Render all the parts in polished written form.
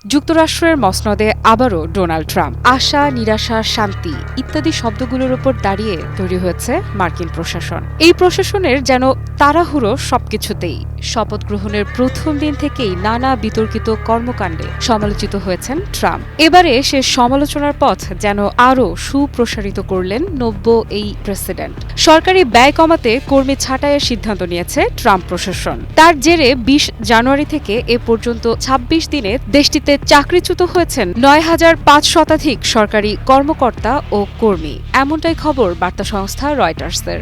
যুক্তরাষ্ট্রের মসনদে আবারও ডোনাল্ড ট্রাম্প। আশা, নিরাশা, শান্তি ইত্যাদি শব্দগুলোর ওপর দাঁড়িয়ে তৈরি হয়েছে মার্কিন প্রশাসন। এই প্রশাসনের যেন তাড়াহুড়ো সবকিছুতেই। শপথ গ্রহণের প্রথম দিন থেকেই নানা বিতর্কিত কর্মকাণ্ডে সমালোচিত হয়েছেন ট্রাম্প। এবারে সে সমালোচনার পথ যেন আরও সুপ্রসারিত করলেন নব্য এই প্রেসিডেন্ট। সরকারি ব্যয় কমাতে কর্মী ছাঁটাইয়ের সিদ্ধান্ত নিয়েছে ট্রাম্প প্রশাসন। তার জেরে ২০ জানুয়ারি থেকে এ পর্যন্ত ২৬ দিনে দেশটিতে চাকরিচ্যুত হয়েছেন ৯,৫০০ শতাধিক সরকারি কর্মকর্তা ও কর্মী। এমনটাই খবর বার্তা সংস্থা রয়টার্সের।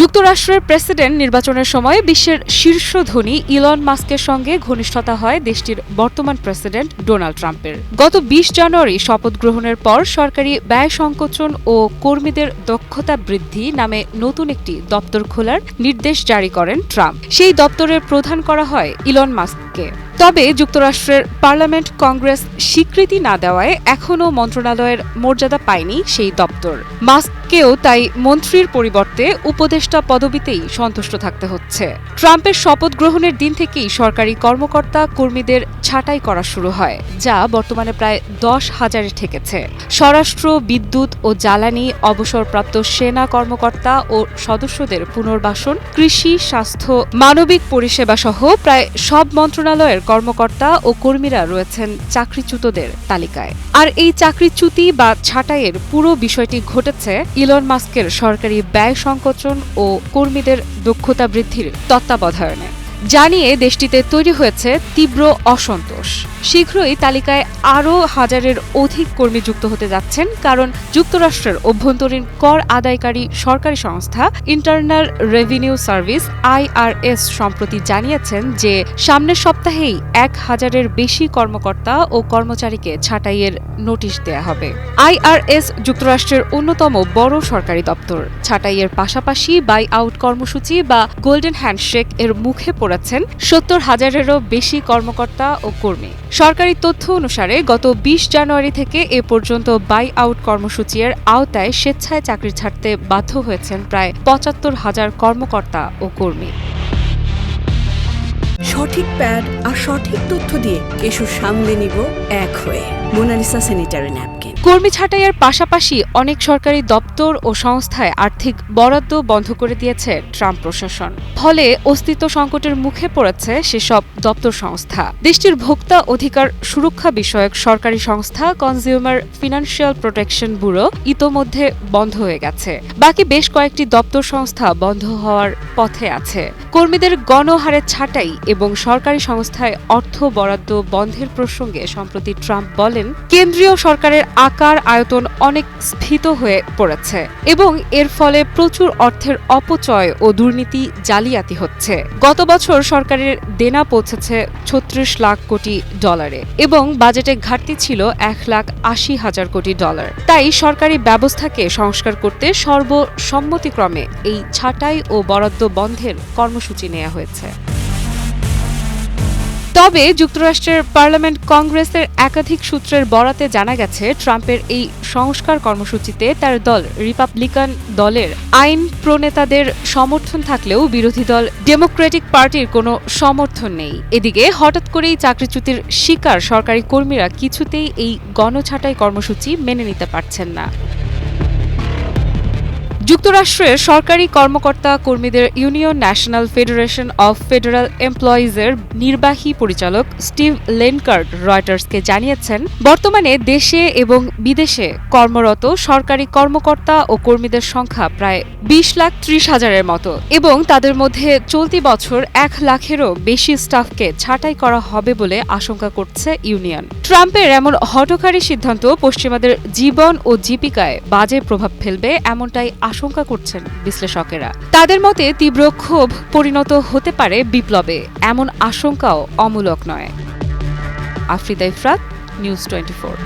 যুক্তরাষ্ট্রের প্রেসিডেন্ট নির্বাচনের সময় বিশ্বের শীর্ষ ধনী ইলন মাস্কের সঙ্গে ঘনিষ্ঠতা হয় দেশটির বর্তমান প্রেসিডেন্ট ডোনাল্ড ট্রাম্পের। গত ২০ জানুয়ারি শপথ গ্রহণের পর সরকারি ব্যয় সংকোচন ও কর্মীদের দক্ষতা বৃদ্ধি নামে নতুন একটি দপ্তর খোলার নির্দেশ জারি করেন ট্রাম্প। সেই দপ্তরের প্রধান করা হয় ইলন মাস্ককে। তবে যুক্তরাষ্ট্রের পার্লামেন্ট কংগ্রেস স্বীকৃতি না দেওয়ায় এখনও মন্ত্রণালয়ের মর্যাদা পায়নি সেই দপ্তর। মাস্ককেও তাই মন্ত্রীর পরিবর্তে উপদেষ্টা পদবিতেই সন্তুষ্ট থাকতে হচ্ছে। ট্রাম্পের শপথ গ্রহণের দিন থেকেই সরকারি কর্মকর্তা কর্মীদের ছাঁটাই করা শুরু হয়, যা বর্তমানে প্রায় ১০,০০০-এ ঠেকেছে। স্বরাষ্ট্র, বিদ্যুৎ ও জ্বালানি, অবসরপ্রাপ্ত সেনা কর্মকর্তা ও সদস্যদের পুনর্বাসন, কৃষি, স্বাস্থ্য, মানবিক পরিষেবা সহ প্রায় সব মন্ত্রণালয়ের কর্মকর্তা ও কর্মীরা রয়েছেন চাকরিচ্যুতদের তালিকায়। আর এই চাকরিচ্যুতি বা ছাঁটাইয়ের পুরো বিষয়টি ঘটেছে ইলন মাস্কের সরকারি ব্যয় সংকোচন ও কর্মীদের দক্ষতা বৃদ্ধির তত্ত্বাবধানে। জানিয়ে দেশটিতে তৈরি হয়েছে তীব্র অসন্তোষ। শীঘ্রই তালিকায় আরও হাজারের অধিক কর্মী যুক্ত হতে যাচ্ছেন, কারণ যুক্তরাষ্ট্রের অভ্যন্তরীণ কর আদায়কারী সরকারি সংস্থা ইন্টারনাল রেভিনিউ সার্ভিস IRS সম্প্রতি জানিয়েছেন যে সামনের সপ্তাহেই ১,০০০-এর বেশি কর্মকর্তা ও কর্মচারীকে ছাঁটাইয়ের নোটিশ দেয়া হবে। IRS যুক্তরাষ্ট্রের অন্যতম বড় সরকারি দপ্তর। ছাঁটাইয়ের পাশাপাশি বাই আউট কর্মসূচি বা গোল্ডেন হ্যান্ডশেক এর মুখে পড়েছেন ৭০,০০০-এরও বেশি কর্মকর্তা ও কর্মী। সরকারি তথ্য অনুসারে গত ২০ জানুয়ারি থেকে এ পর্যন্ত বাই আউট কর্মসূচির আওতায় স্বেচ্ছায় চাকরি ছাড়তে বাধ্য হয়েছেন প্রায় ৭৫,০০০ কর্মকর্তা ও কর্মী। সঠিক প্যাড আর সঠিক তথ্য দিয়ে এসব সামলে নিব এক হয়ে। Monalisa sanitary napkin. কর্মী ছাঁটাইয়ের পাশাপাশি অনেক সরকারি দপ্তর ও সংস্থায় আর্থিক বরাদ্দ বন্ধ করে দিয়েছে ট্রাম্প প্রশাসন। ফলে অস্তিত্ব সংকটের মুখে পড়েছে সেসব দপ্তর সংস্থা। দেশটির ভোক্তা অধিকার সুরক্ষা বিষয়ক সরকারি সংস্থা কনজিউমার ফিনান্সিয়াল প্রোটেকশন ব্যুরো ইতোমধ্যে বন্ধ হয়ে গেছে। বাকি বেশ কয়েকটি দপ্তর সংস্থা বন্ধ হওয়ার পথে আছে। কর্মীদের গণহারে ছাঁটাই এবং সরকারি সংস্থায় অর্থ বরাদ্দ বন্ধের প্রসঙ্গে সম্প্রতি ট্রাম্প বলেন, কেন্দ্রীয় সরকারের আকার আয়তন অনেক স্ফীত হয়ে পড়েছে এবং এর ফলে প্রচুর অর্থের অপচয় ও দুর্নীতি জালিয়াতি হচ্ছে। গত বছর সরকারের দেনা পৌঁছেছে $৩৬ লাখ কোটি এবং বাজেটে ঘাটতি ছিল $১,৮০,০০০ কোটি। তাই সরকারি ব্যবস্থাকে সংস্কার করতে সর্বসম্মতিক্রমে এই ছাঁটাই ও বরাদ্দ বন্ধের কর্মসূচি নেওয়া হয়েছে। তবে যুক্তরাষ্ট্রের পার্লামেন্ট কংগ্রেসের একাধিক সূত্রের বরাতে জানা গেছে, ট্রাম্পের এই সংস্কার কর্মসূচিতে তার দল রিপাবলিকান দলের আইন প্রণেতাদের সমর্থন থাকলেও বিরোধী দল ডেমোক্রেটিক পার্টির কোনো সমর্থন নেই। এদিকে হঠাৎ করেই চাকরিচ্যুতির শিকার সরকারি কর্মীরা কিছুতেই এই গণছাঁটাই কর্মসূচি মেনে নিতে পারছেন না। যুক্তরাষ্ট্রের সরকারি কর্মকর্তা কর্মীদের union national federation of federal এমপ্লয়িজের নির্বাহী পরিচালক স্টিভ লেনকার্ট রয়টার্সকে জানিয়েছেন, বর্তমানে দেশে এবং বিদেশে কর্মরত সরকারি কর্মকর্তা ও কর্মীদের সংখ্যা প্রায় ২০,৩০,০০০-এর মতো এবং তাদের মধ্যে চলতি বছর ১,০০,০০০-এরও বেশি স্টাফকে ছাঁটাই করা হবে বলে আশঙ্কা করছে ইউনিয়ন। ট্রাম্পের এমন হঠকারী সিদ্ধান্ত পশ্চিমাদের জীবন ও জীবিকায় বাজে প্রভাব ফেলবে এমনটাই আশঙ্কা করছেন বিশ্লেষকেরা। তাদের মতে তীব্র ক্ষোভ পরিণত হতে পারে বিপ্লবে, এমন আশঙ্কাও অমূলক নয়। আফ্রিদা ইফরাত, নিউজ 24।